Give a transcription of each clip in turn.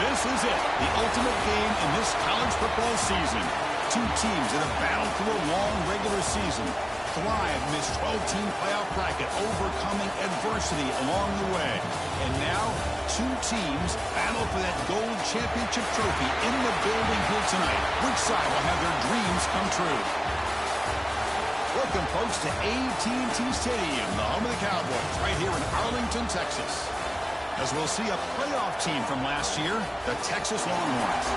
This is it, the ultimate game in this college football season. Two teams that have battled through a long regular season, thrive in this 12-team playoff bracket, overcoming adversity along the way. And now, two teams battle for that gold championship trophy in the building here tonight. Which side will have their dreams come true? Welcome, folks, to AT&T Stadium, the home of the Cowboys, right here in Arlington, Texas. As we'll see a playoff team from last year, the Texas Longhorns,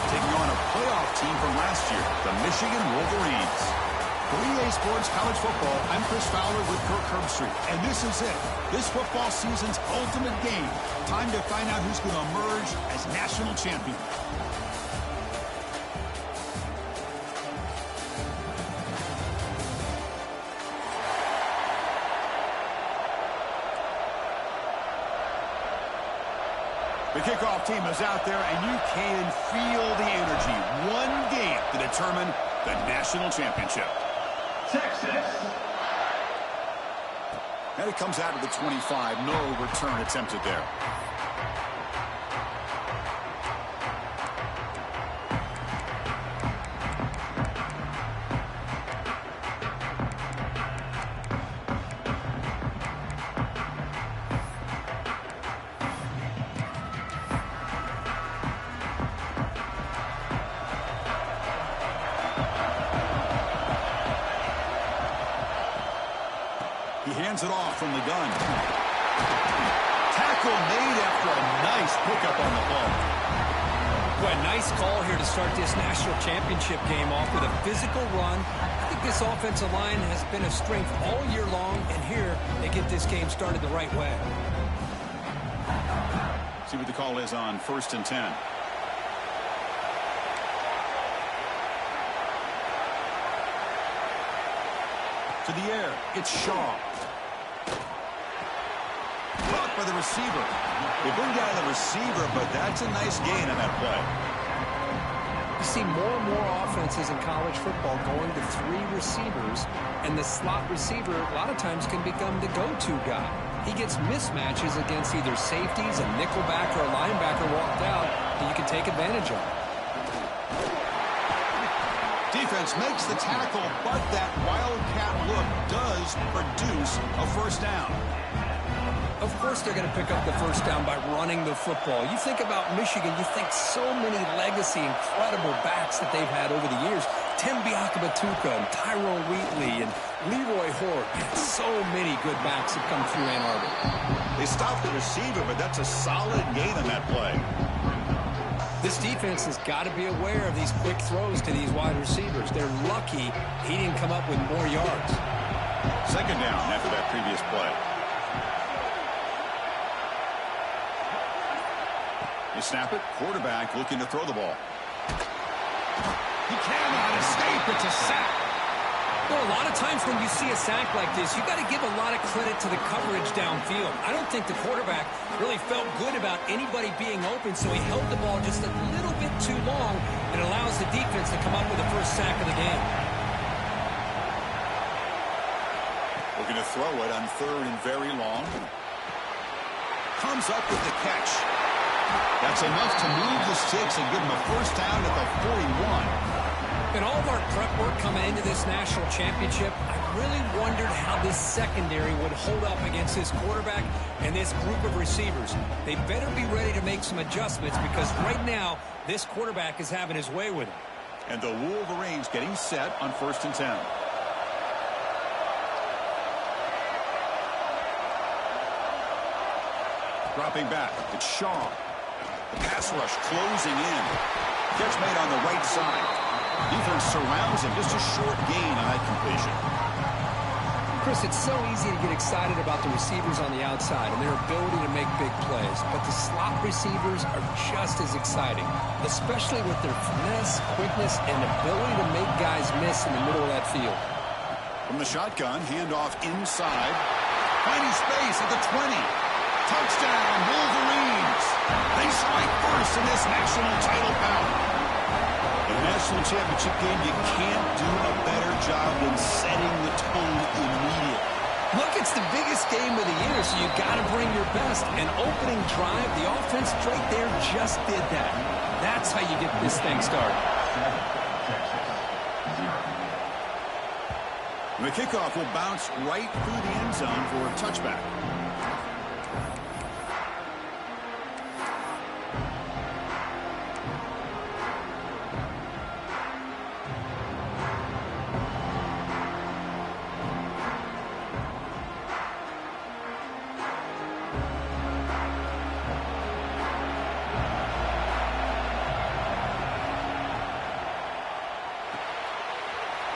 taking on a playoff team from last year, the Michigan Wolverines. For EA Sports College Football, I'm Chris Fowler with Kirk Herbstreit, and this is it. This football season's ultimate game. Time to find out who's going to emerge as national champion. The kickoff team is out there, and you can feel the energy. One game to determine the national championship. Texas. And it comes out of the 25. No return attempted there. He hands it off from the gun. Tackle made after a nice pickup on the ball. What a nice call here to start this national championship game off with a physical run. I think this offensive line has been a strength all year long, and here they get this game started the right way. See what the call is on 1st and 10. To the air, it's Shaw. Blocked by the receiver. They bring down the receiver, but that's a nice gain on that play. You see more and more offenses in college football going to 3 receivers, and the slot receiver a lot of times can become the go-to guy. He gets mismatches against either safeties, a nickelback, or a linebacker walked out that you can take advantage of. Defense makes the tackle, but that wildcat look does produce a first down. Of course they're going to pick up the first down by running the football. You think about Michigan, you think so many legacy, incredible backs that they've had over the years. Tim Biakabatuka and Tyrone Wheatley and Leroy Hort. So many good backs have come through Ann Arbor. They stopped the receiver, but that's a solid gain on that play. This defense has got to be aware of these quick throws to these wide receivers. They're lucky he didn't come up with more yards. Second down after that previous play. They snap it. Quarterback looking to throw the ball. He cannot escape. It's a sack. Well, a lot of times when you see a sack like this, you got to give a lot of credit to the coverage downfield. I don't think the quarterback really felt good about anybody being open, so he held the ball just a little bit too long and allows the defense to come up with the first sack of the game. Looking to throw it on 3rd and very long. Comes up with the catch. That's enough to move the sticks and give him a first down at the 41. In all of our prep work coming into this national championship, I really wondered how this secondary would hold up against this quarterback and this group of receivers. They better be ready to make some adjustments because right now, this quarterback is having his way with him. And the Wolverines getting set on 1st and 10. Dropping back, it's Shaw. The pass rush closing in. Catch made on the right side. Defense surrounds him. Just a short gain on that completion. Chris, it's so easy to get excited about the receivers on the outside and their ability to make big plays. But the slot receivers are just as exciting, especially with their finesse, quickness, and ability to make guys miss in the middle of that field. From the shotgun, handoff inside. Finding space at the 20. Touchdown, Wolverines. They strike first in this national title bout. In a national championship game, you can't do a better job than setting the tone immediately. Look, it's the biggest game of the year, so you got to bring your best. An opening drive, the offense right there just did that. That's how you get this thing started. The kickoff will bounce right through the end zone for a touchback.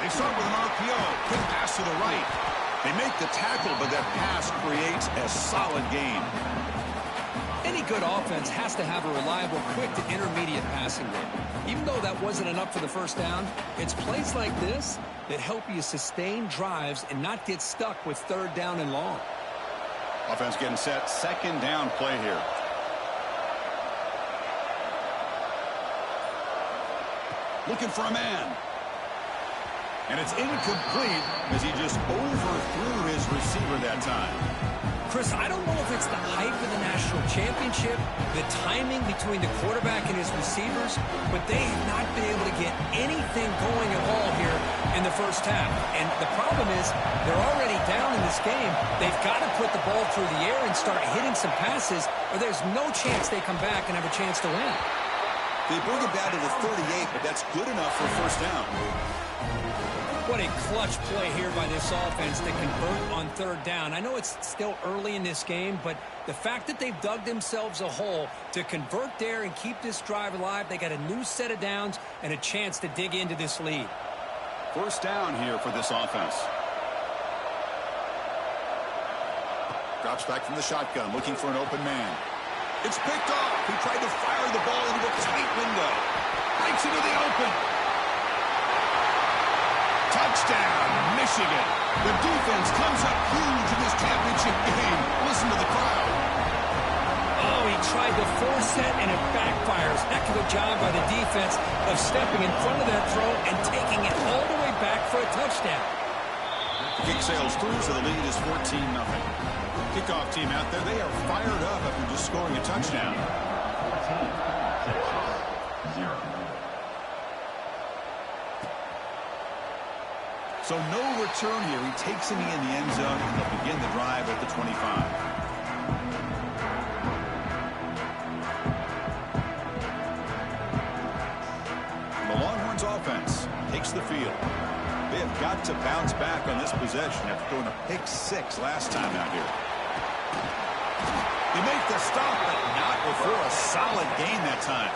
They start with an RPO. Quick pass to the right. They make the tackle, but that pass creates a solid gain. Any good offense has to have a reliable, quick to intermediate passing game. Even though that wasn't enough for the first down, it's plays like this that help you sustain drives and not get stuck with third down and long. Offense getting set. Second down play here. Looking for a man. And it's incomplete as he just overthrew his receiver that time. Chris, I don't know if it's the hype of the national championship, the timing between the quarterback and his receivers, but they have not been able to get anything going at all here in the first half. And the problem is they're already down in this game. They've got to put the ball through the air and start hitting some passes, or there's no chance they come back and have a chance to win. They bring it down to the 38, but that's good enough for a first down. What a clutch play here by this offense to convert on third down. I know it's still early in this game, but the fact that they've dug themselves a hole to convert there and keep this drive alive, they got a new set of downs and a chance to dig into this lead. First down here for this offense. Drops back from the shotgun, looking for an open man. It's picked off. He tried to fire the ball into a tight window. Breaks into the open. Touchdown, Michigan. The defense comes up huge in this championship game. Listen to the crowd. Oh, he tried to force it, and it backfires. Heck of a job by the defense of stepping in front of that throw and taking it all the way back for a touchdown. The kick sails through, so the lead is 14-0. Kickoff team out there, they are fired up after just scoring a touchdown. So no return here. He takes him in the end zone, and they'll begin the drive at the 25. The Longhorns offense takes the field. They have got to bounce back on this possession after throwing a pick six last time out here. They make the stop, but not before a solid gain that time.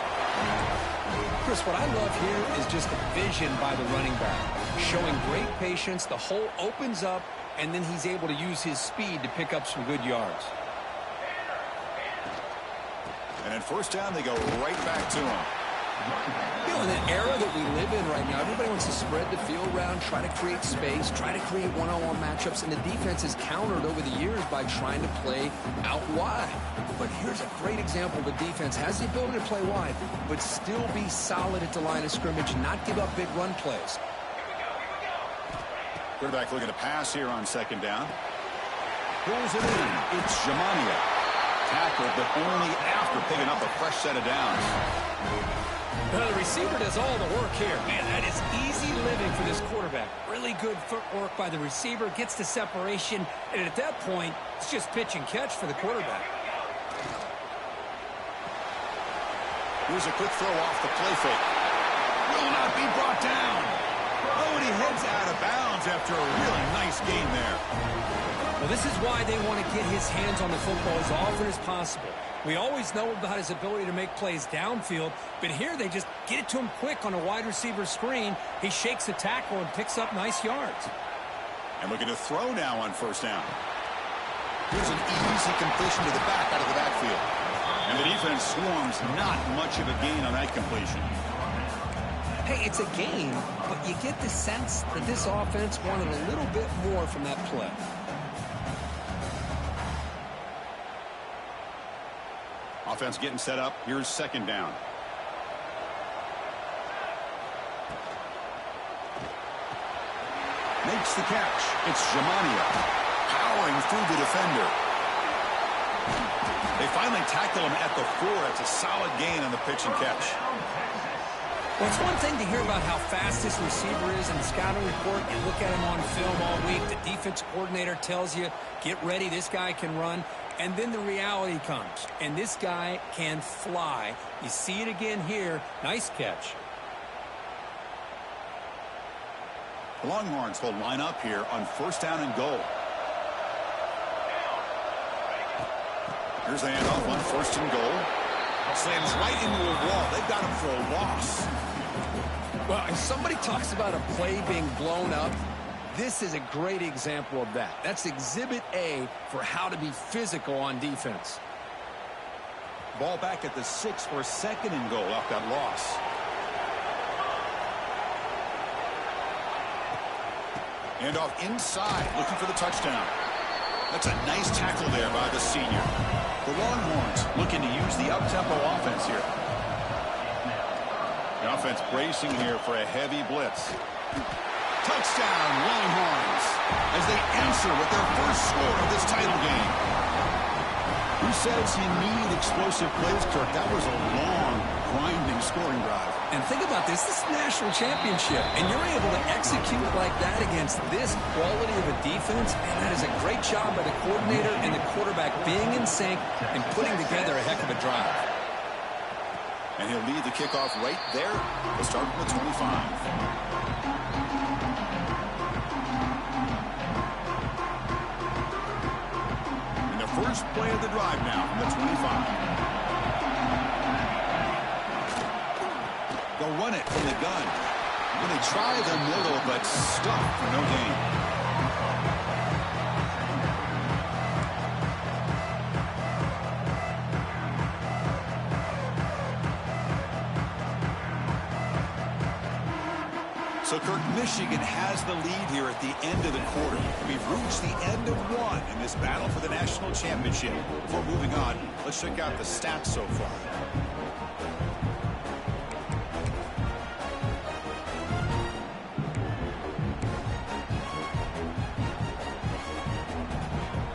Chris, what I love here is just the vision by the running back. Showing great patience, the hole opens up, and then he's able to use his speed to pick up some good yards. And at first down, they go right back to him. You know, in the era that we live in right now, everybody wants to spread the field around, try to create space, try to create one-on-one matchups, and the defense is countered over the years by trying to play out wide. But here's a great example. The defense has the ability to play wide, but still be solid at the line of scrimmage and not give up big run plays. Quarterback looking to pass here on second down. Pulls it in. It's Jamania. Tackled, but only after picking up a fresh set of downs. Well, the receiver does all the work here. Man, that is easy living for this quarterback. Really good footwork by the receiver, gets the separation, and at that point, it's just pitch and catch for the quarterback. Here's a quick throw off the play fake. Will not be brought down. Oh, and he heads out of bounds after a really nice gain there. Well, this is why they want to get his hands on the football as often as possible. We always know about his ability to make plays downfield, but here they just get it to him quick on a wide receiver screen. He shakes the tackle and picks up nice yards. And looking to throw now on first down. Here's an easy completion to the back out of the backfield. And the defense swarms, not much of a gain on that completion. Hey, it's a gain, but you get the sense that this offense wanted a little bit more from that play. Offense getting set up. Here's second down. Makes the catch. It's Jamania. powering through the defender. They finally tackle him at the 4. It's a solid gain on the pitch and catch. Well, it's one thing to hear about how fast this receiver is in the scouting report. You look at him on film all week. The defense coordinator tells you, get ready, this guy can run. And then the reality comes, and this guy can fly. You see it again here. Nice catch. The Longhorns will line up here on 1st down and goal. Here's the handoff on 1st and goal. Slams right into a wall. They've got him for a loss. Well, if somebody talks about a play being blown up, this is a great example of that. That's Exhibit A for how to be physical on defense. Ball back at the 6 for 2nd and goal off that loss. And off inside, looking for the touchdown. That's a nice tackle there by the senior. The Longhorns looking to use the up-tempo offense here. The offense bracing here for a heavy blitz. Touchdown, Longhorns, as they answer with their first score of this title game. Who says you need explosive plays, Kirk? That was a long, grinding scoring drive. And think about this. This is a national championship, and you're able to execute like that against this quality of a defense, and that is a great job by the coordinator and the quarterback being in sync and putting together a heck of a drive. And he'll lead the kickoff right there. We'll start from the 25. First play of the drive now from the 25. They'll run it from the gun. When they try the middle, but stuck for no gain. So, Kirk, Michigan has the lead here at the end of the quarter. We've reached the end of one in this battle for the national championship. Before moving on, let's check out the stats so far.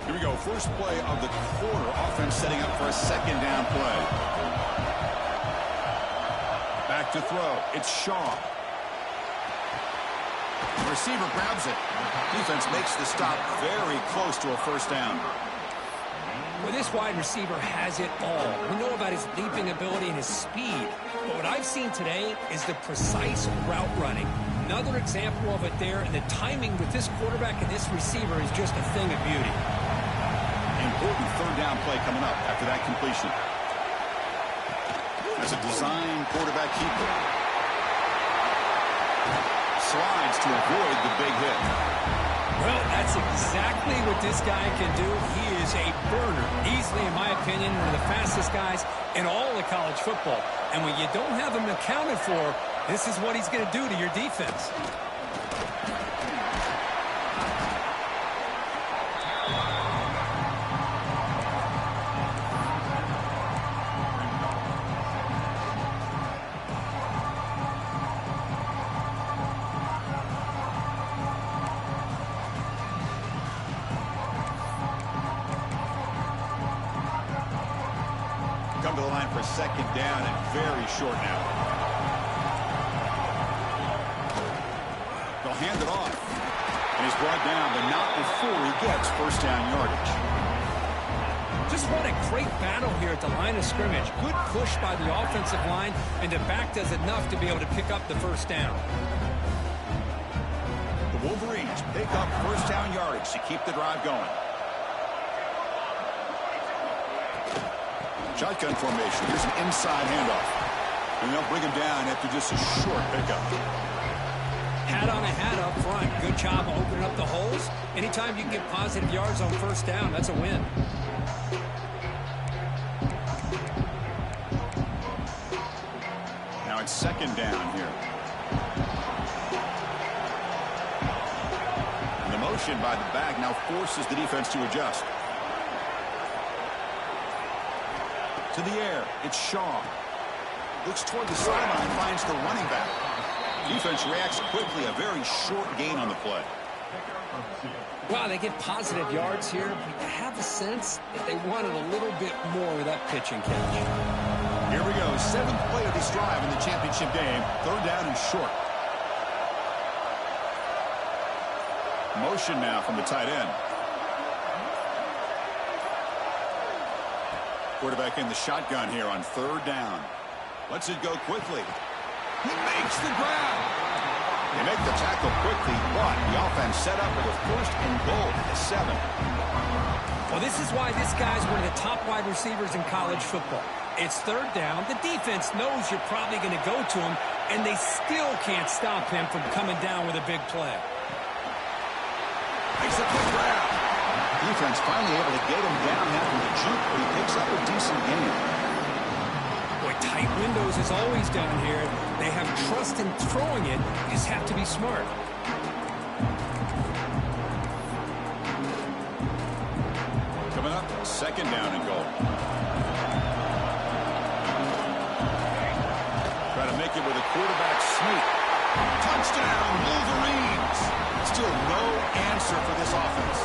Here we go. First play of the quarter. Offense setting up for a 2nd down play. Back to throw. It's Shaw. The receiver grabs it. Defense makes the stop very close to a 1st down. Well, this wide receiver has it all. We know about his leaping ability and his speed. But what I've seen today is the precise route running. Another example of it there, and the timing with this quarterback and this receiver is just a thing of beauty. Important 3rd down play coming up after that completion. That's a design quarterback keeper. Slides to avoid the big hit. Well, that's exactly what this guy can do. He is a burner. Easily, in my opinion, one of the fastest guys in all of college football. And when you don't have him accounted for, this is what he's going to do to your defense. Come to the line for 2nd down and very short now. They'll hand it off. And he's brought down, but not before he gets 1st down yardage. Just what a great battle here at the line of scrimmage. Good push by the offensive line, and the back does enough to be able to pick up the 1st down. The Wolverines pick up 1st down yardage to keep the drive going. Shotgun formation. Here's an inside handoff. And they'll bring him down after just a short pickup. Hat on a hat up front. Good job of opening up the holes. Anytime you can get positive yards on 1st down, that's a win. Now it's 2nd down here. And the motion by the back now forces the defense to adjust. To the air, it's Shaw. Looks toward the sideline, finds the running back. Defense reacts quickly, a very short gain on the play. Well, they get positive yards here. But I have a sense that they wanted a little bit more with that pitch and catch. Here we go. 7th play of this drive in the championship game. 3rd down and short. Motion now from the tight end. Quarterback in the shotgun here on 3rd down. Lets it go quickly. He makes the grab. They make the tackle quickly, but the offense set up with a 1st and goal at the 7. Well, this is why this guy's one of the top wide receivers in college football. It's 3rd down. The defense knows you're probably going to go to him, and they still can't stop him from coming down with a big play. Makes a quick grab. Defense finally able to get him down after the juke, but he picks up a decent gain. Boy, tight windows is always down here. They have trust in throwing it. You just have to be smart. Coming up, 2nd down and goal. Try to make it with a quarterback sneak. Touchdown, Wolverines! Still no answer for this offense.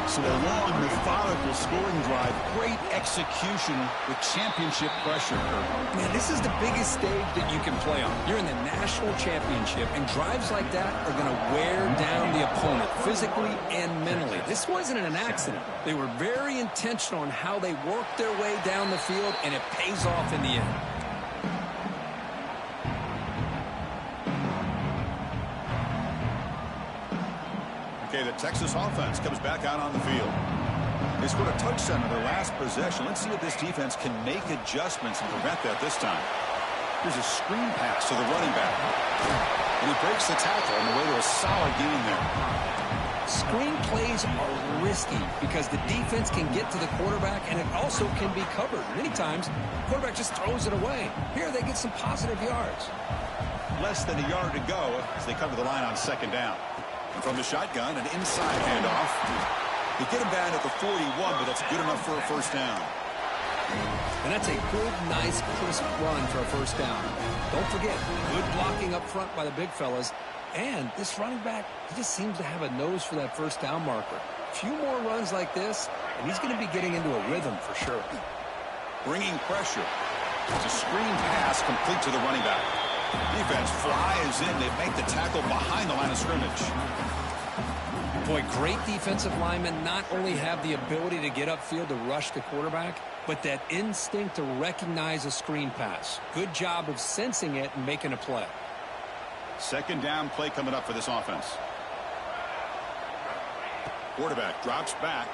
So a long, methodical scoring drive. Great execution with championship pressure. Man, this is the biggest stage that you can play on. You're in the national championship, and drives like that are going to wear down the opponent physically and mentally. This wasn't an accident. They were very intentional on how they worked their way down the field, and it pays off in the end. Okay, the Texas offense comes back out on the field. They scored a touchdown in their last possession. Let's see if this defense can make adjustments and prevent that this time. Here's a screen pass to the running back. And he breaks the tackle on the way to a solid gain there. Screen plays are risky because the defense can get to the quarterback, and it also can be covered. Many times, the quarterback just throws it away. Here, they get some positive yards. Less than a yard to go as they cover the line on 2nd down. And from the shotgun, an inside handoff. They get him down at the 41, but that's good enough for a 1st down. And that's a good, nice, crisp run for a 1st down. Don't forget, good blocking up front by the big fellas. And this running back, he just seems to have a nose for that 1st down marker. A few more runs like this, and he's going to be getting into a rhythm for sure. Bringing pressure. It's a screen pass complete to the running back. Defense flies in. They make the tackle behind the line of scrimmage. Boy, great defensive linemen not only have the ability to get upfield to rush the quarterback, but that instinct to recognize a screen pass. Good job of sensing it and making a play. 2nd down play coming up for this offense. Quarterback drops back.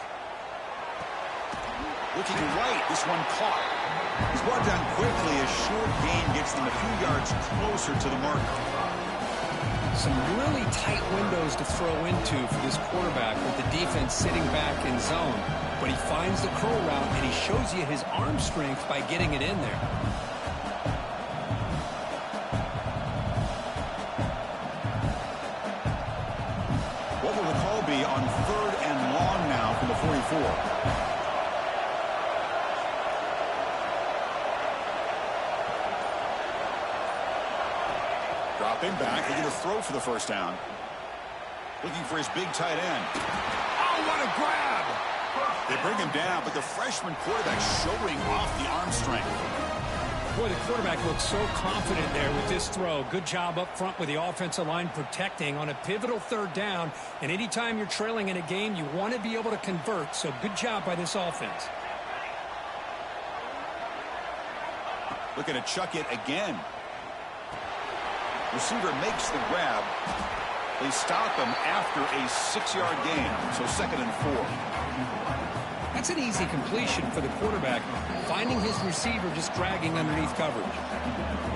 Looking right, this one caught. He's brought down quickly. A short gain gets them a few yards closer to the marker. Some really tight windows to throw into for this quarterback with the defense sitting back in zone. But he finds the curl route, and he shows you his arm strength by getting it in there. What will the call be on 3rd and long now from the 44? Dropping back, they're going to throw for the 1st down. Looking for his big tight end. Oh, what a grab! They bring him down, but the freshman quarterback showing off the arm strength. Boy, the quarterback looks so confident there with this throw. Good job up front with the offensive line protecting on a pivotal 3rd down. And anytime you're trailing in a game, you want to be able to convert. So good job by this offense. Looking to chuck it again. Receiver makes the grab. They stop him after a 6-yard gain. So 2nd and 4. That's an easy completion for the quarterback, finding his receiver just dragging underneath coverage.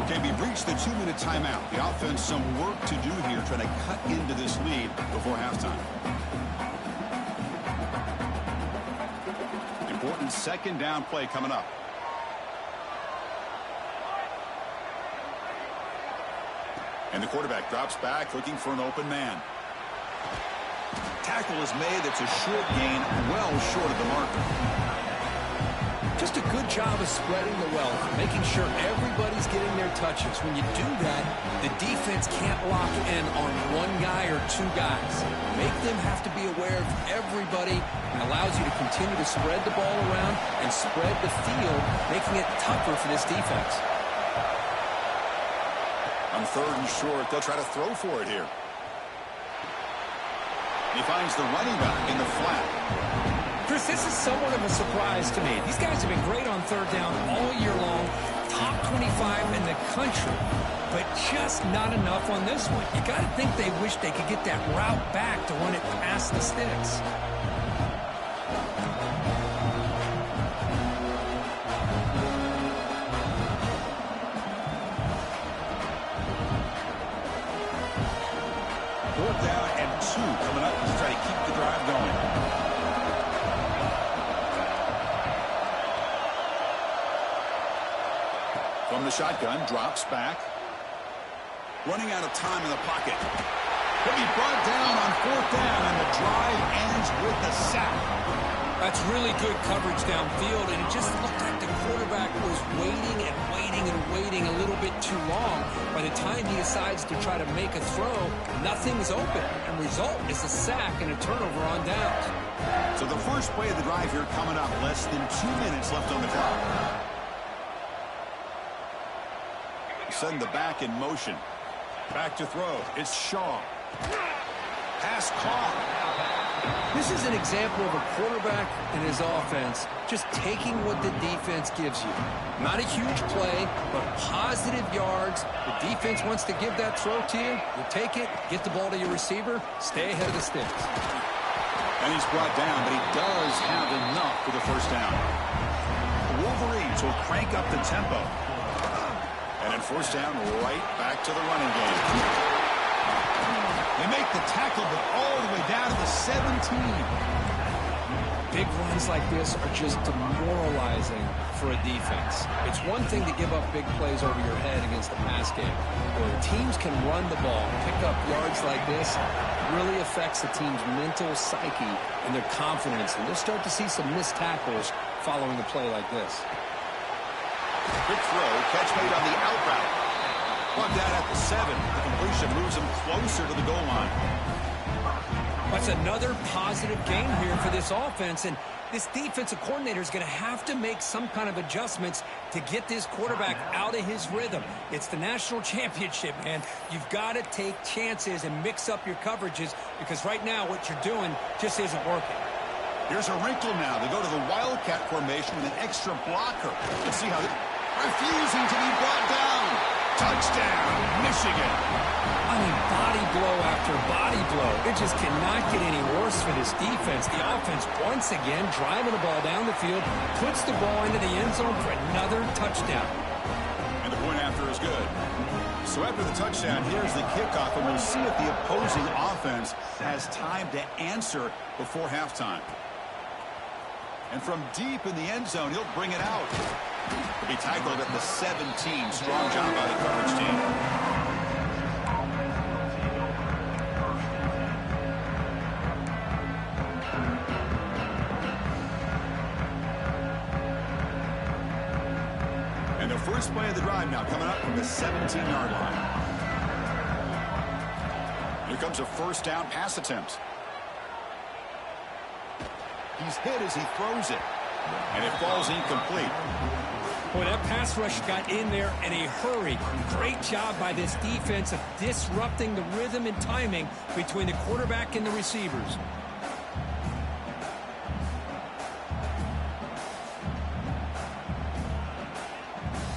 Okay, we've reached the 2-minute timeout. The offense some work to do here, trying to cut into this lead before halftime. Important 2nd down play coming up. And the quarterback drops back, looking for an open man. Tackle is made. That's a short gain, well short of the marker. Just a good job of spreading the wealth, making sure everybody's getting their touches. When you do that, the defense can't lock in on one guy or two guys. Make them have to be aware of everybody, and allows you to continue to spread the ball around and spread the field, making it tougher for this defense. On 3rd and short, they'll try to throw for it here. He finds the running back in the flat. Chris, this is somewhat of a surprise to me. These guys have been great on 3rd down all year long, top 25 in the country, but just not enough on this one. You got to think they wish they could get that route back to run it past the sticks. Fourth down and 2 coming up to try to keep the drive going. From the shotgun, drops back. Running out of time in the pocket. He'll be brought down on 4th down, and the drive ends with the sack. That's really good coverage downfield, and it just looked like the quarterback was waiting and waiting and waiting a little bit too long. By the time he decides to try to make a throw, nothing's open, and result is a sack and a turnover on downs. So the first play of the drive here coming up, less than 2 minutes left on the clock. Send the back in motion. Back to throw. It's Shaw. Pass caught. This is an example of a quarterback and his offense just taking what the defense gives you. Not a huge play, but positive yards. The defense wants to give that throw to you. You take it, get the ball to your receiver, stay ahead of the sticks. And he's brought down, but he does have enough for the first down. The Wolverines will crank up the tempo. And in 4th down, right back to the running game. They make the tackle, but all the way down to the 17. Big runs like this are just demoralizing for a defense. It's one thing to give up big plays over your head against the pass game. Where teams can run the ball, pick up yards like this, really affects the team's mental psyche and their confidence. And you'll start to see some missed tackles following a play like this. Quick throw, catch made on the out route. Brought down at the 7. The completion moves him closer to the goal line. That's another positive game here for this offense, and this defensive coordinator is going to have to make some kind of adjustments to get this quarterback out of his rhythm. It's the national championship, man. You've got to take chances and mix up your coverages, because right now what you're doing just isn't working. Here's a wrinkle now. They go to the Wildcat formation with an extra blocker. Let's see how refusing to be brought down. Touchdown, Michigan. I mean, body blow after body blow. It just cannot get any worse for this defense. The offense, once again, driving the ball down the field, puts the ball into the end zone for another touchdown. And the point after is good. So after the touchdown, here's the kickoff, and we'll see if the opposing offense has time to answer before halftime. And from deep in the end zone, he'll bring it out. He'll be tackled at the 17. Strong job by the coverage team. And the first play of the drive now coming up from the 17-yard line. Here comes a 1st down pass attempt. He's hit as he throws it, and it falls incomplete. Boy, that pass rush got in there in a hurry. Great job by this defense of disrupting the rhythm and timing between the quarterback and the receivers.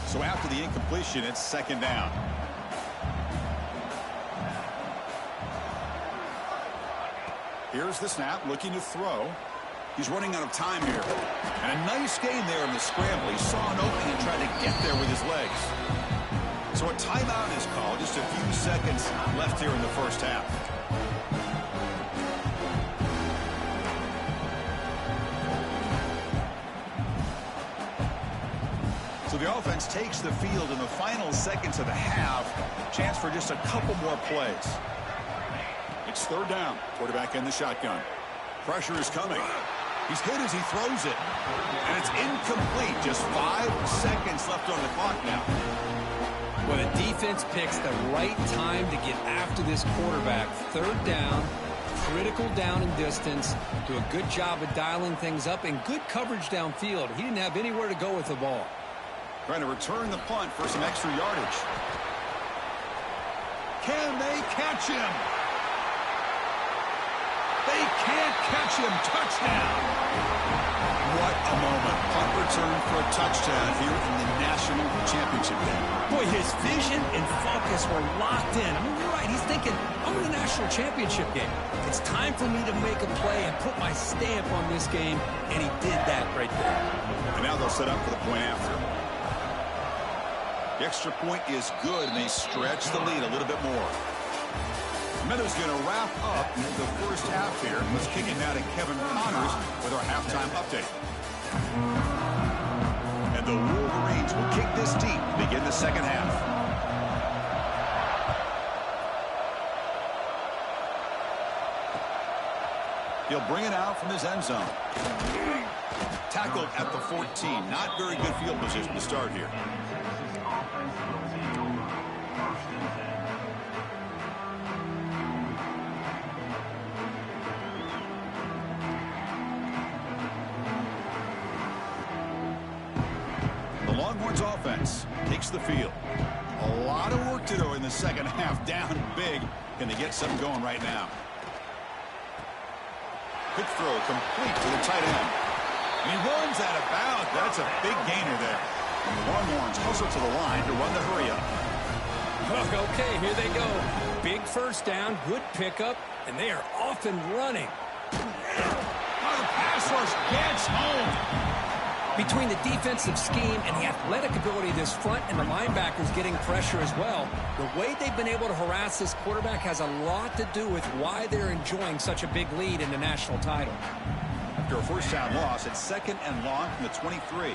So after the incompletion, it's 2nd down. Here's the snap, looking to throw. He's running out of time here. And a nice gain there in the scramble. He saw an opening and tried to get there with his legs. So a timeout is called. Just a few seconds left here in the first half. So the offense takes the field in the final seconds of the half. Chance for just a couple more plays. It's 3rd down. Quarterback in the shotgun. Pressure is coming. He's hit as he throws it. And it's incomplete. Just 5 seconds left on the clock now. Well, the defense picks the right time to get after this quarterback. 3rd down, critical down and distance. Do a good job of dialing things up and good coverage downfield. He didn't have anywhere to go with the ball. Trying to return the punt for some extra yardage. Can they catch him? They can't catch him. Touchdown. What a moment. Punt return for a touchdown here in the national championship game. Boy, his vision and focus were locked in. I mean, you're right. He's thinking, I'm in the national championship game. It's time for me to make a play and put my stamp on this game, and he did that right there. And now they'll set up for the point after. The extra point is good, and they stretch the lead a little bit more. Meadows going to wrap up the first half here. Let's kick it now to Kevin Connors with our halftime update. And the Wolverines will kick this deep to begin the second half. He'll bring it out from his end zone. Tackled at the 14. Not very good field position to start here. Longhorns offense takes the field. A lot of work to do in the second half. Down big. Can they get something going right now? Quick throw complete to the tight end. And he runs out of bounds. That's a big gainer there. And the Longhorns hustle to the line to run the hurry up. Okay, here they go. Big first down, good pickup, and they are off and running. Oh, the pass rush gets home. Between the defensive scheme and the athletic ability of this front and the linebackers getting pressure as well, the way they've been able to harass this quarterback has a lot to do with why they're enjoying such a big lead in the national title. After a first down loss, it's 2nd and long from the 23.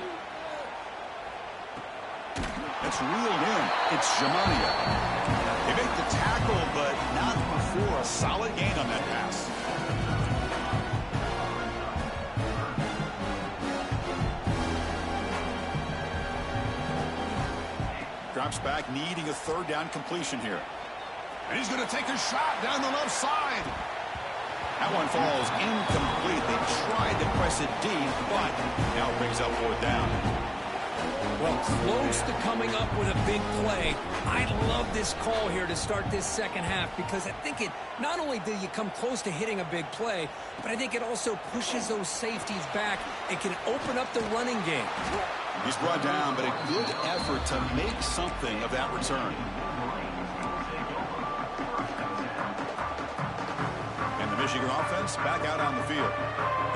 That's reeled in. It's Jamania. They make the tackle, but not before a solid gain on that pass. Drops back, needing a 3rd down completion here. And he's going to take a shot down the left side. That one falls incomplete. They tried to press it deep, but now it brings up 4th down. Well, close to coming up with a big play. I love this call here to start this second half because I think it not only do you come close to hitting a big play, but I think it also pushes those safeties back and can open up the running game. He's brought down, but a good effort to make something of that return. And the Michigan offense back out on the field.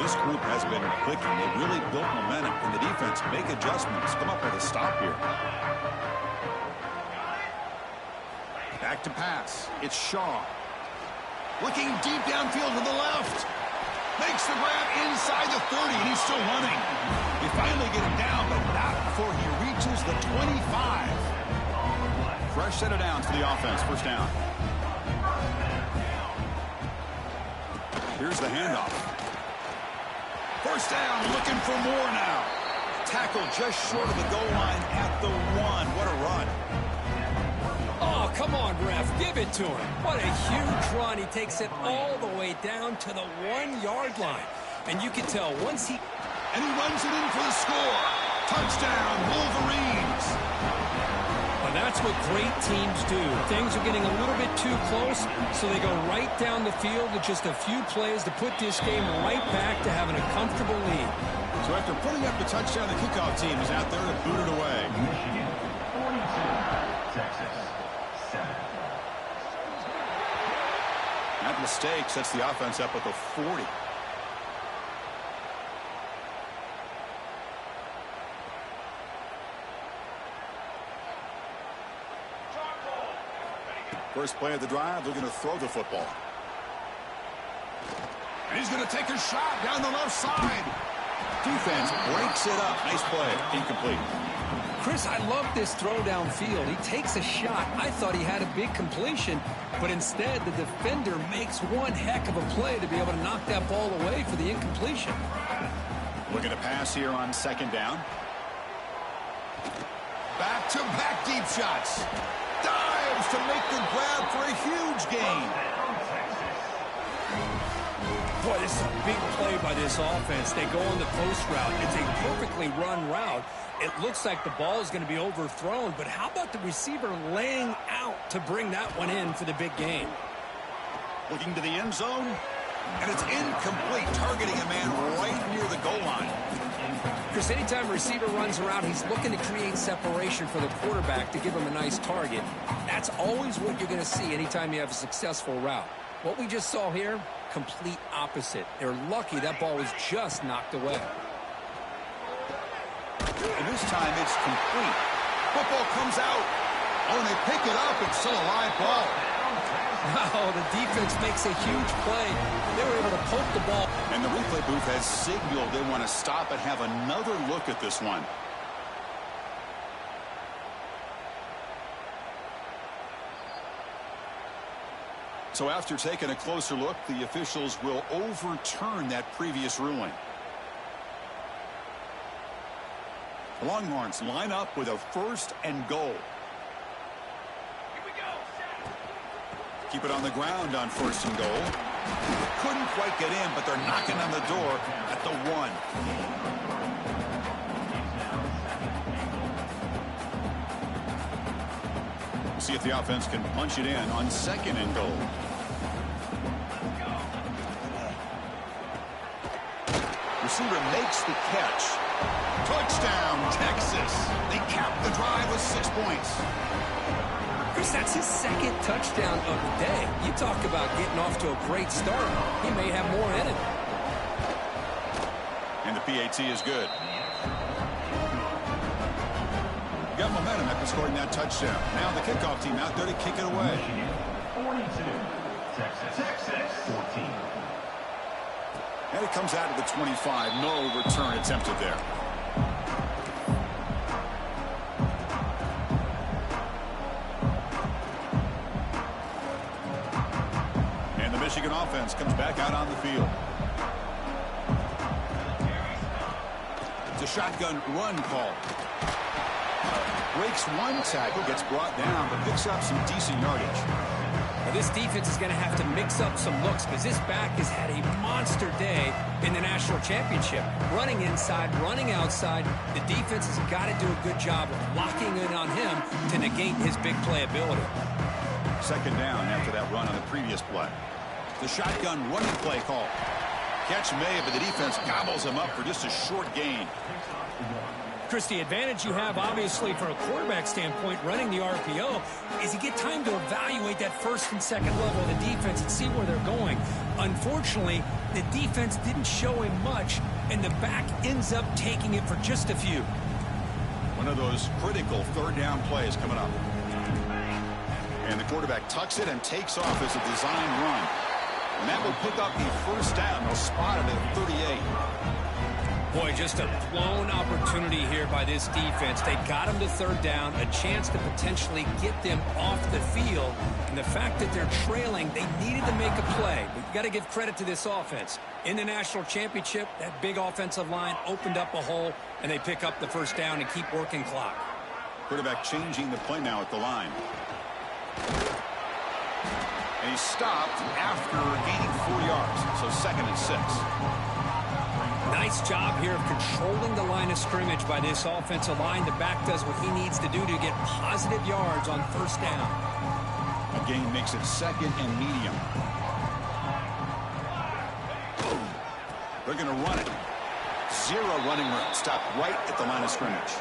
This group has been clicking. They really built momentum, and the defense make adjustments. Come up with a stop here. Back to pass. It's Shaw. Looking deep downfield to the left. Makes the grab inside the 30, and he's still running. They finally get him down, but not before he reaches the 25. Fresh set of downs for the offense. First down. Here's the handoff. First down, looking for more now. Tackle just short of the goal line at the 1. What a run. Oh, come on, ref. Give it to him. What a huge run. He takes it all the way down to the 1-yard line. And you can tell once he... And he runs it in for the score. Touchdown, Wolverines. And that's what great teams do. Things are getting a little bit too close, so they go right down the field with just a few plays to put this game right back to having a comfortable lead. So after putting up the touchdown, the kickoff team is out there to boot it away. Michigan 42, Texas 7. That mistake sets the offense up at the 40. First play of the drive, they're going to throw the football. And he's going to take a shot down the left side. Defense breaks it up. Nice play. Incomplete. Chris, I love this throw downfield. He takes a shot. I thought he had a big completion, but instead the defender makes one heck of a play to be able to knock that ball away for the incompletion. Looking to pass here on second down. Back-to-back deep shots. Dives to make the grab for a huge gain. Boy, this is a big play by this offense. They go on the post route. It's a perfectly run route. It looks like the ball is going to be overthrown, but how about the receiver laying out to bring that one in for the big gain? Looking to the end zone, and it's incomplete, targeting a man right near the goal line. Chris, anytime a receiver runs around, he's looking to create separation for the quarterback to give him a nice target. That's always what you're going to see anytime you have a successful route. What we just saw here, complete opposite. They're lucky that ball was just knocked away. And this time it's complete. Football comes out. Oh, and they pick it up. It's still a live ball. Oh, the defense makes a huge play. They were able to poke the ball. And the replay booth has signaled they want to stop and have another look at this one. So after taking a closer look, the officials will overturn that previous ruling. The Longhorns line up with a 1st and goal. Keep it on the ground on 1st and goal. Couldn't quite get in, but they're knocking on the door at the 1. See if the offense can punch it in on 2nd and goal. Receiver makes the catch. Touchdown, Texas. They cap the drive with 6 points. Chris, that's his 2nd touchdown of the day. You talk about getting off to a great start. He may have more in it. And the PAT is good. Got momentum after scoring that touchdown. Now the kickoff team out there to kick it away. 42. Texas 14. And it comes out of the 25. No return attempted there. And the Michigan offense comes back out on the field. It's a shotgun run call. Breaks one tackle, gets brought down, but picks up some decent yardage. Now, this defense is going to have to mix up some looks because this back has had a monster day in the national championship. Running inside, running outside. The defense has got to do a good job of locking in on him to negate his big play ability. 2nd down after that run on the previous play. The shotgun running play call. Catch made, but the defense gobbles him up for just a short gain. Chris, the advantage you have, obviously, from a quarterback standpoint, running the RPO, is you get time to evaluate that 1st and 2nd level of the defense and see where they're going. Unfortunately, the defense didn't show him much, and the back ends up taking it for just a few. One of those critical 3rd down plays coming up. And the quarterback tucks it and takes off as a design run. And that will pick up the 1st down. They'll spot it at 38. Boy, just a blown opportunity here by this defense. They got him to 3rd down, a chance to potentially get them off the field. And the fact that they're trailing, they needed to make a play. But you got to give credit to this offense. In the national championship, that big offensive line opened up a hole, and they pick up the 1st down and keep working clock. Quarterback changing the play now at the line. And he's stopped after gaining 4 yards. So 2nd and 6. Nice job here of controlling the line of scrimmage by this offensive line. The back does what he needs to do to get positive yards on 1st down. A gain makes it 2nd and medium. They're going to run it. 0 running room. Stopped right at the line of scrimmage.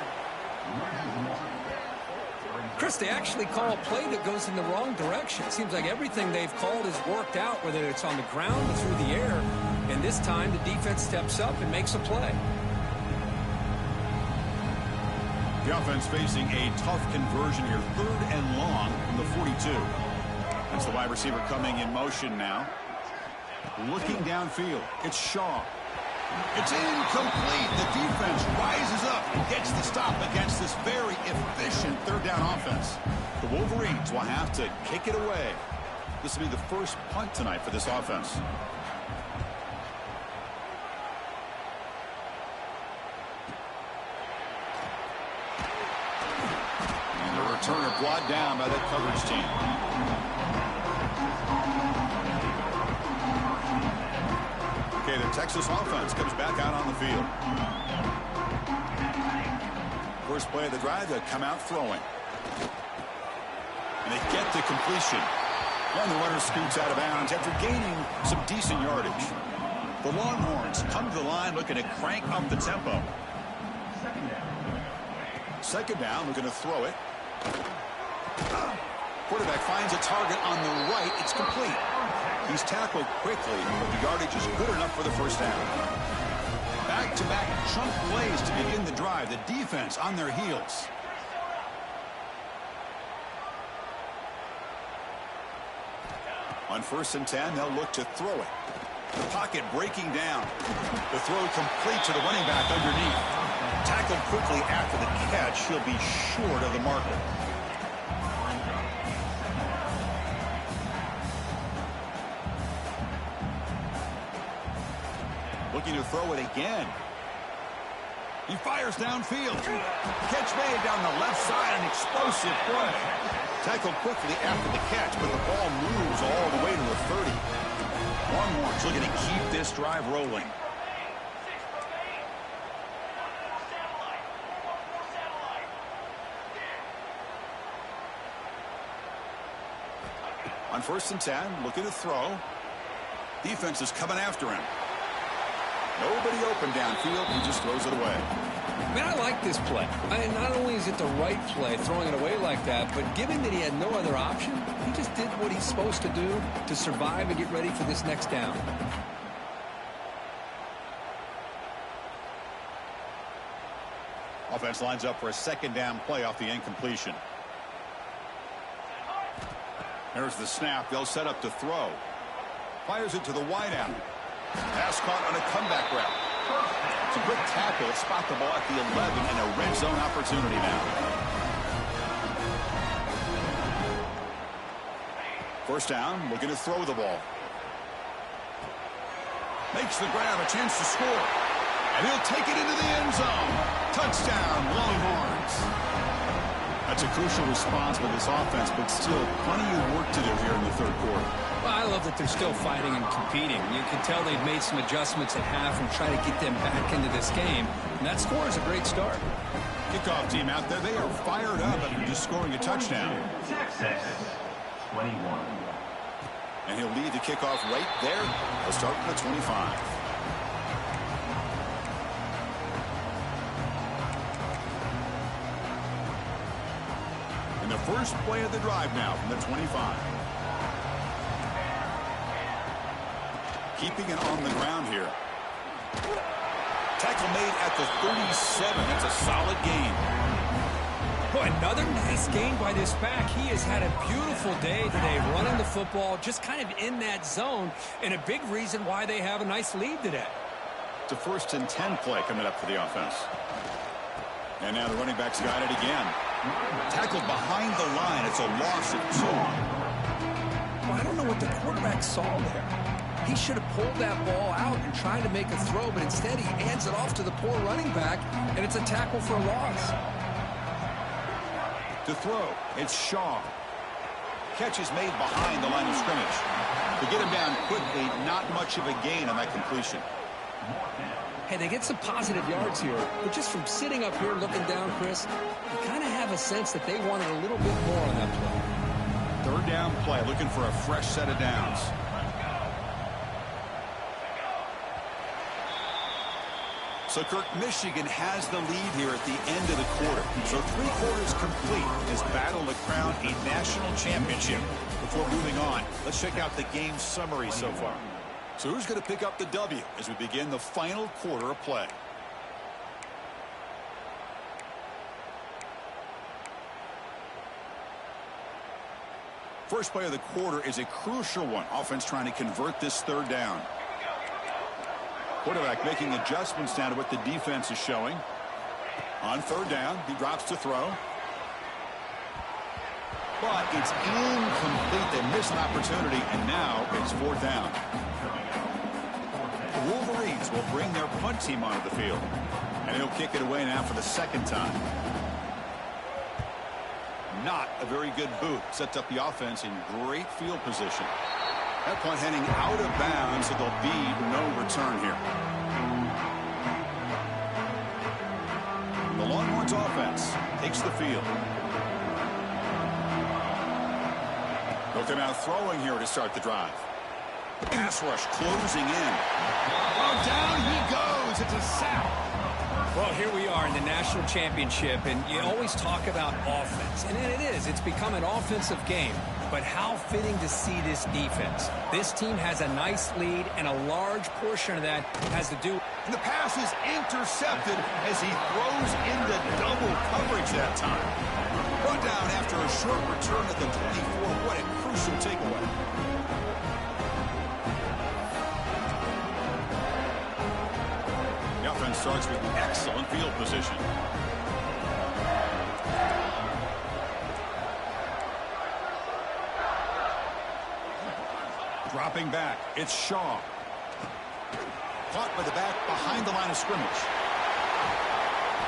Chris, they actually call a play that goes in the wrong direction. It seems like everything they've called has worked out, whether it's on the ground or through the air. And this time, the defense steps up and makes a play. The offense facing a tough conversion here. 3rd and long from the 42. That's the wide receiver coming in motion now. Looking downfield. It's Shaw. It's incomplete. The defense rises up and gets the stop against this very efficient third down offense. The Wolverines will have to kick it away. This will be the first punt tonight for this offense. And the returner brought down by that coverage team. Okay, the Texas offense comes back out on the field. First play of the drive, they'll come out throwing. And they get the completion. And the runner scoots out of bounds after gaining some decent yardage. The Longhorns come to the line looking to crank up the tempo. Second down, looking to throw it. Quarterback finds a target on the right. It's complete. He's tackled quickly, but the yardage is good enough for the first down. Back-to-back chunk plays to begin the drive. The defense on their heels. On 1st and 10, they'll look to throw it. The pocket breaking down. The throw complete to the running back underneath. Tackled quickly after the catch. He'll be short of the marker. Looking to throw it again. He fires downfield. Catch made down the left side, an explosive play. Tackled quickly after the catch, but the ball moves all the way to the 30. Longhorns looking to keep this drive rolling. On 1st and 10, looking to throw. Defense is coming after him. Nobody open downfield. He just throws it away. Man, I like this play. Not only is it the right play, throwing it away like that, but given that he had no other option, he just did what he's supposed to do to survive and get ready for this next down. Offense lines up for a second down play off the incompletion. There's the snap. They'll set up to throw. Fires it to the wideout. Pass caught on a comeback route. It's a quick tackle. Spot the ball at the 11 and a red zone opportunity now. First down, looking to throw the ball. Makes the grab, a chance to score. And he'll take it into the end zone. Touchdown, Longhorns. That's a crucial response by this offense, but still plenty of work to do here in the third quarter. Well, I love that they're still fighting and competing. You can tell they've made some adjustments at half and try to get them back into this game. And that score is a great start. Kickoff team out there, they are fired up after just scoring a touchdown. Texas 21. And he'll lead the kickoff right there. He'll start from the 25. And the first play of the drive now from the 25. Keeping it on the ground here. Tackle made at the 37. That's a solid gain. Boy, another nice gain by this back. He has had a beautiful day today running the football, just kind of in that zone, and a big reason why they have a nice lead today. It's a 1st and 10 play coming up for the offense. And now the running back's got it again. Tackled behind the line. It's a loss of 2. Well, I don't know what the quarterback saw there. He should have pulled that ball out and tried to make a throw, but instead he hands it off to the poor running back, and it's a tackle for a loss. To throw, it's Shaw. Catch is made behind the line of scrimmage. To get him down quickly, not much of a gain on that completion. Hey, they get some positive yards here, but just from sitting up here looking down, Chris, you kind of have a sense that they wanted a little bit more on that play. Third down play, looking for a fresh set of downs. So, Kirk, Michigan has the lead here at the end of the quarter. So 3 quarters complete as battle to crown a national championship. Before moving on, let's check out the game summary so far. So who's going to pick up the W as we begin the final quarter of play? First play of the quarter is a crucial one. Offense trying to convert this third down. Quarterback making adjustments now to what the defense is showing. On third down, he drops to throw. But it's incomplete. They missed an opportunity, and now it's fourth down. The Wolverines will bring their punt team onto the field. And he'll kick it away now for the second time. Not a very good boot. Sets up the offense in great field position. That punt heading out of bounds, so there'll be no return here. The Longhorns offense takes the field. They'll come out throwing here to start the drive. The pass rush closing in. Oh, down he goes. It's a sack. Well, here we are in the national championship, and you always talk about offense. And it is. It's become an offensive game. But how fitting to see this defense. This team has a nice lead, and a large portion of that has to do. And the pass is intercepted as he throws into double coverage that time. Brought down after a short return at the 24. What a crucial takeaway. The offense starts with excellent field position. Dropping back, it's Shaw. Caught by the back behind the line of scrimmage.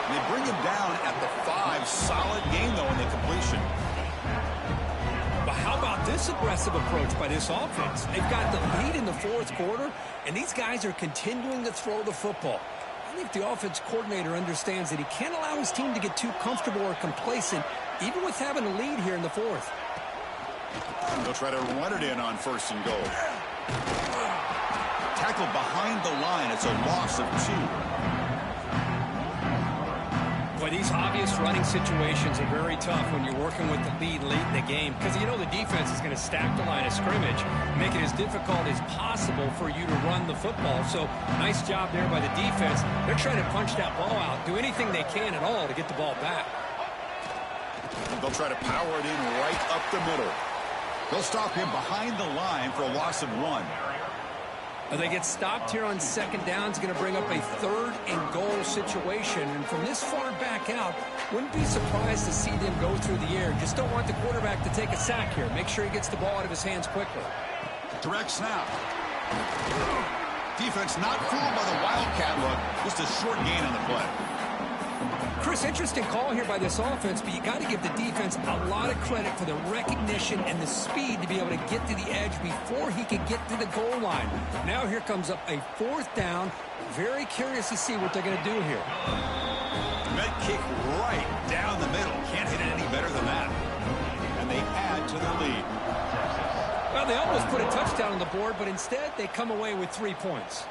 And they bring him down at the 5. Solid game, though, in the completion. But how about this aggressive approach by this offense? They've got the lead in the fourth quarter, and these guys are continuing to throw the football. I think the offense coordinator understands that he can't allow his team to get too comfortable or complacent, even with having a lead here in the fourth. They'll try to run it in on first and goal. Tackled behind the line. It's a loss of 2. Boy, these obvious running situations are very tough when you're working with the lead late in the game, because you know the defense is going to stack the line of scrimmage, make it as difficult as possible for you to run the football. So nice job there by the defense. They're trying to punch that ball out, do anything they can at all to get the ball back. They'll try to power it in right up the middle. They'll stop him behind the line for a loss of 1. They get stopped here on second down. It's going to bring up a third and goal situation. And from this far back out, wouldn't be surprised to see them go through the air. Just don't want the quarterback to take a sack here. Make sure he gets the ball out of his hands quickly. Direct snap. Defense not fooled by the Wildcat look. Just a short gain on the play. Chris, interesting call here by this offense, but you got to give the defense a lot of credit for the recognition and the speed to be able to get to the edge before he could get to the goal line. Now here comes up a fourth down. Very curious to see what they're going to do here. That kick right down the middle. Can't hit it any better than that. And they add to the lead. Well, they almost put a touchdown on the board, but instead they come away with 3 points.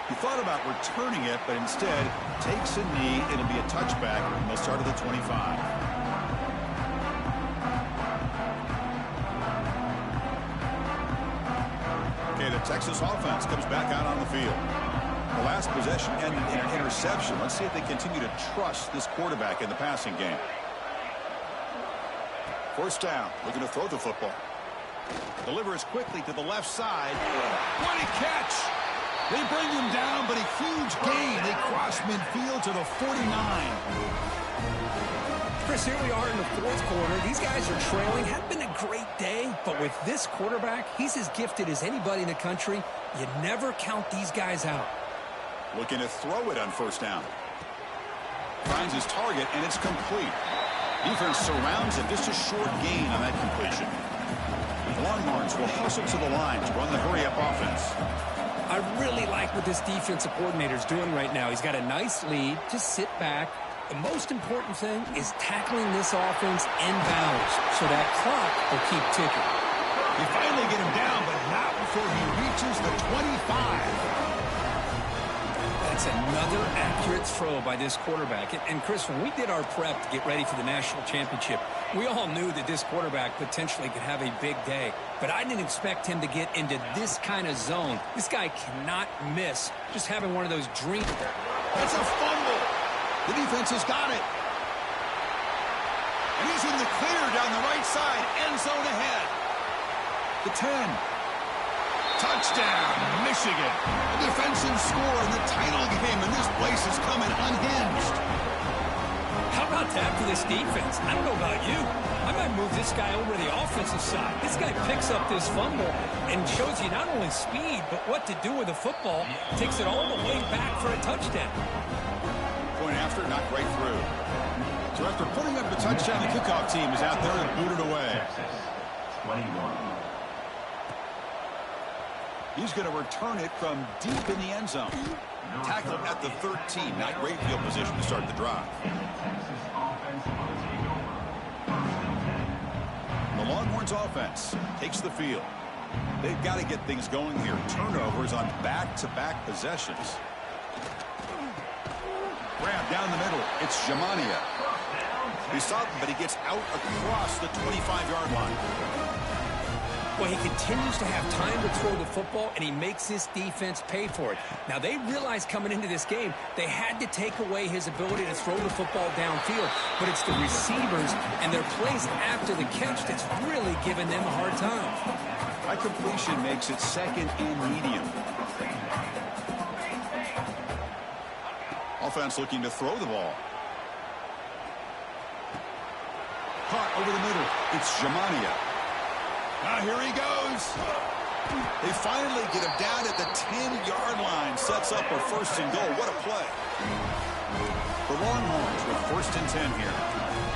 He thought about returning it, but instead takes a knee. It'll be a touchback, and they'll start at the 25. Okay, the Texas offense comes back out on the field. The last possession ended in an interception. Let's see if they continue to trust this quarterback in the passing game. First down, looking to throw the football. Delivers quickly to the left side. What a catch! They bring him down, but a huge gain. They cross midfield to the 49. Chris, here we are in the fourth quarter. These guys are trailing. Hadn't been a great day, but with this quarterback, he's as gifted as anybody in the country. You never count these guys out. Looking to throw it on first down. Finds his target, and it's complete. Defense surrounds him. Just a short gain on that completion. The Longhorns will hustle to the line to run the hurry-up offense. I really like what this defensive coordinator is doing right now. He's got a nice lead. Just sit back. The most important thing is tackling this offense inbounds so that clock will keep ticking. You finally get him down, but not before he reaches the 25. That's another accurate throw by this quarterback. And Chris, when we did our prep to get ready for the national championship, we all knew that this quarterback potentially could have a big day. But I didn't expect him to get into this kind of zone. This guy cannot miss. Just having one of those dreams. That's a fumble. The defense has got it. And he's in the clear down the right side. End zone ahead. The 10. Touchdown, Michigan. A defensive score in the title game, and this place is coming unhinged. How about that for this defense? I don't know about you. I might move this guy over to the offensive side. This guy picks up this fumble and shows you not only speed, but what to do with the football. Takes it all the way back for a touchdown. Point after, not right through. So after putting up a touchdown, the kickoff team is out there and booted away. Texas, 21. He's going to return it from deep in the end zone. Tackled at the 13. Not great field position to start the drive. Texas offense will take over. The Longhorns offense takes the field. They've got to get things going here. Turnovers on back-to-back possessions. Grab down the middle. It's Jamania. He stopped him, but he gets out across the 25-yard line. Well, he continues to have time to throw the football, and he makes his defense pay for it. Now, they realized coming into this game, they had to take away his ability to throw the football downfield, but it's the receivers and their plays after the catch that's really giving them a hard time. High completion makes it second and medium. Offense looking to throw the ball. Caught over the middle. It's Jamania. Now here he goes. They finally get him down at the 10-yard line. Sets up a first and goal. What a play. The Longhorns with first and 10 here.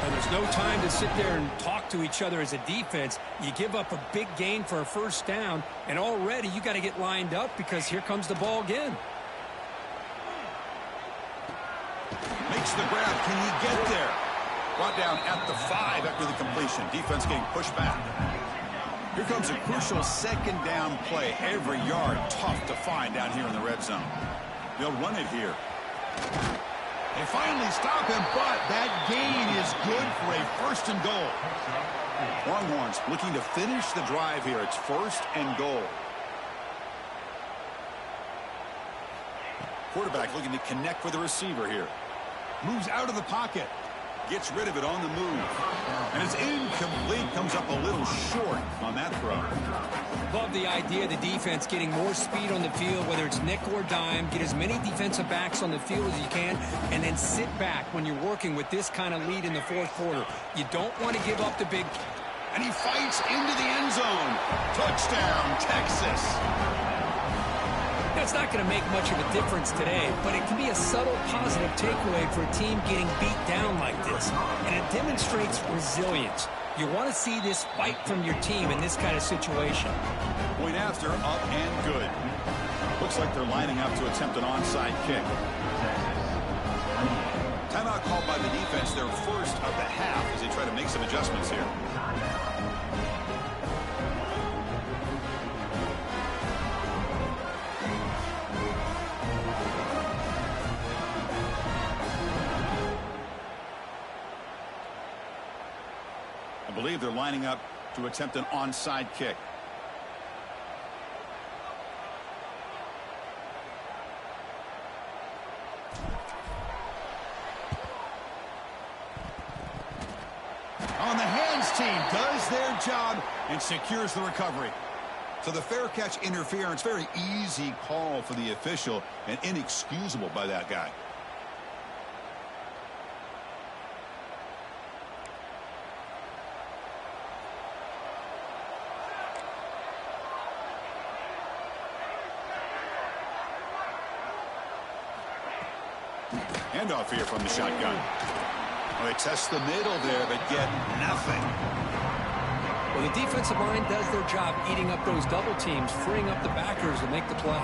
And there's no time to sit there and talk to each other as a defense. You give up a big gain for a first down, and already you got to get lined up because here comes the ball again. Makes the grab. Can he get there? Brought down at the 5 after the completion. Defense getting pushed back. Here comes a crucial second down play. Every yard tough to find down here in the red zone. They'll run it here. They finally stop him, but that gain is good for a first and goal. Longhorns looking to finish the drive here. It's first and goal. Quarterback looking to connect with the receiver here. Moves out of the pocket. Gets rid of it on the move. And it's incomplete. Comes up a little short on that throw. Love the idea of the defense getting more speed on the field, whether it's nickel or dime. Get as many defensive backs on the field as you can, and then sit back when you're working with this kind of lead in the fourth quarter. You don't want to give up the big. And he fights into the end zone. Touchdown, Texas. It's not going to make much of a difference today, but it can be a subtle positive takeaway for a team getting beat down like this. And it demonstrates resilience. You want to see this fight from your team in this kind of situation. Point after, up and good. Looks like they're lining up to attempt an onside kick. Timeout called by the defense, their first of the half, as they try to make some adjustments here. I believe they're lining up to attempt an onside kick. On the hands team does their job and secures the recovery. So the fair catch interference, very easy call for the official and inexcusable by that guy. Handoff here from the shotgun. Well, they test the middle there, but get nothing. Well, the defensive line does their job eating up those double teams, freeing up the backers to make the play.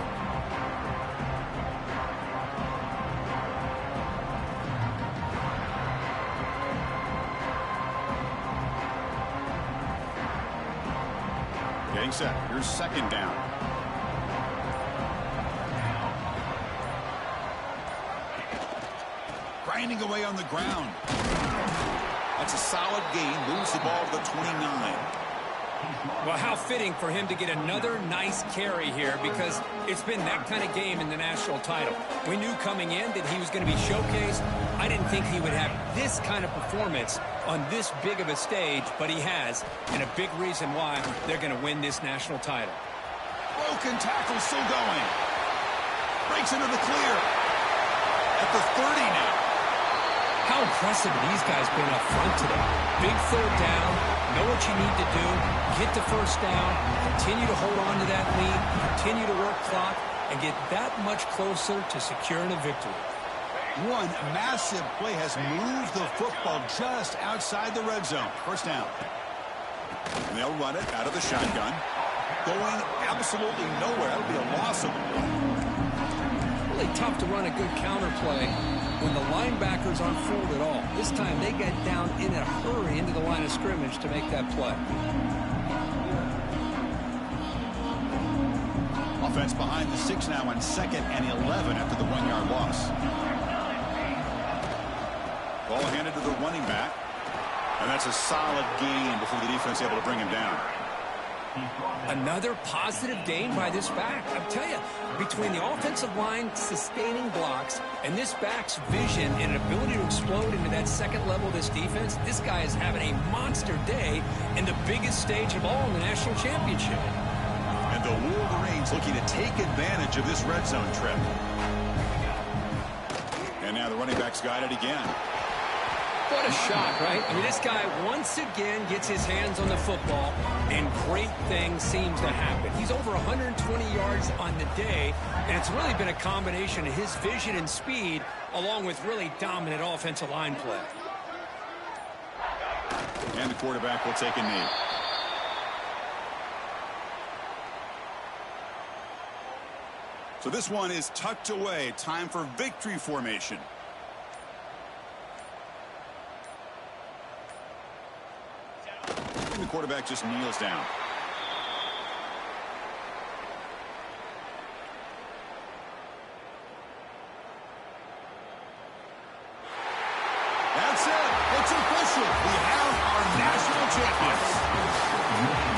Getting set. Here's second down. Grinding away on the ground. That's a solid gain. Moves the ball to the 29. Well, how fitting for him to get another nice carry here, because it's been that kind of game in the national title. We knew coming in that he was going to be showcased. I didn't think he would have this kind of performance on this big of a stage, but he has, and a big reason why they're going to win this national title. Broken tackle still going. Breaks into the clear. At the 30 now. How impressive have these guys been up front today? Big third down, know what you need to do, get the first down, continue to hold on to that lead, continue to work clock, and get that much closer to securing a victory. One massive play has moved the football just outside the red zone. First down. And they'll run it out of the shotgun. Going absolutely nowhere. That'll be a loss of Really tough to run a good counter play when the linebackers aren't fooled at all. This time they get down in a hurry into the line of scrimmage to make that play. Offense behind the 6 now on 2nd and 11 after the 1-yard loss. Ball handed to the running back. And that's a solid gain before the defense able to bring him down. Another positive gain by this back. I'll tell you, between the offensive line sustaining blocks and this back's vision and ability to explode into that second level of this defense, this guy is having a monster day in the biggest stage of all in the national championship. And the Wolverines looking to take advantage of this red zone trip. And now the running back's got it again. What a shot, right? I mean, this guy once again gets his hands on the football, and great things seems to happen. He's over 120 yards on the day, and it's really been a combination of his vision and speed, along with really dominant offensive line play. And the quarterback will take a knee. So this one is tucked away. Time for victory formation. And the quarterback just kneels down. That's it. It's official. We have our national champions.